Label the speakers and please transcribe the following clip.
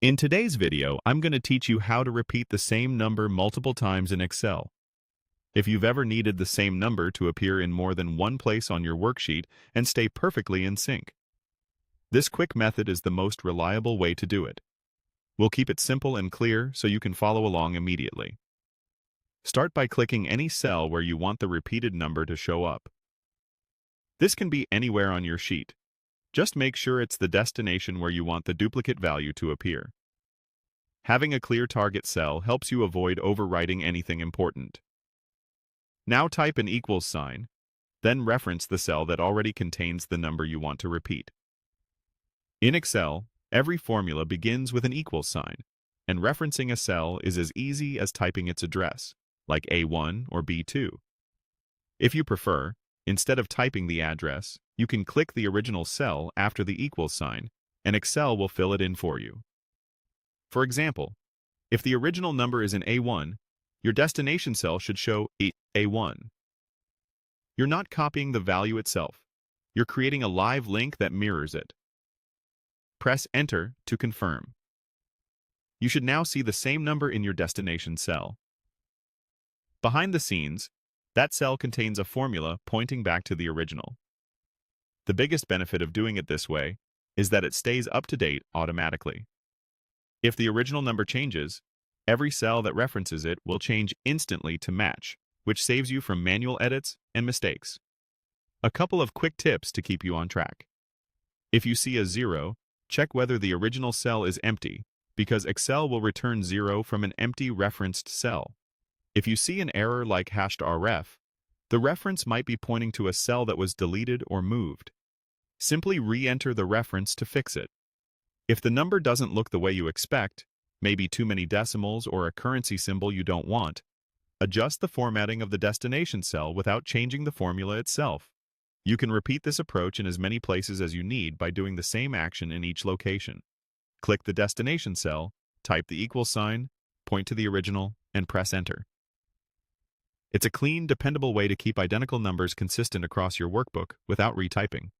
Speaker 1: In today's video, I'm going to teach you how to repeat the same number multiple times in Excel. If you've ever needed the same number to appear in more than one place on your worksheet and stay perfectly in sync, this quick method is the most reliable way to do it. We'll keep it simple and clear so you can follow along immediately. Start by clicking any cell where you want the repeated number to show up. This can be anywhere on your sheet. Just make sure it's the destination where you want the duplicate value to appear. Having a clear target cell helps you avoid overwriting anything important. Now type an equals sign, then reference the cell that already contains the number you want to repeat. In Excel, every formula begins with an equals sign, and referencing a cell is as easy as typing its address, like A1 or B2. If you prefer, instead of typing the address, you can click the original cell after the equals sign, and Excel will fill it in for you. For example, if the original number is in A1, your destination cell should show A1. You're not copying the value itself. You're creating a live link that mirrors it. Press Enter to confirm. You should now see the same number in your destination cell. Behind the scenes, that cell contains a formula pointing back to the original. The biggest benefit of doing it this way is that it stays up to date automatically. If the original number changes, every cell that references it will change instantly to match, which saves you from manual edits and mistakes. A couple of quick tips to keep you on track. If you see a 0, check whether the original cell is empty, because Excel will return 0 from an empty referenced cell. If you see an error like #ref, the reference might be pointing to a cell that was deleted or moved. Simply re-enter the reference to fix it. If the number doesn't look the way you expect, maybe too many decimals or a currency symbol you don't want, adjust the formatting of the destination cell without changing the formula itself. You can repeat this approach in as many places as you need by doing the same action in each location. Click the destination cell, type the equals sign, point to the original, and press Enter. It's a clean, dependable way to keep identical numbers consistent across your workbook without retyping.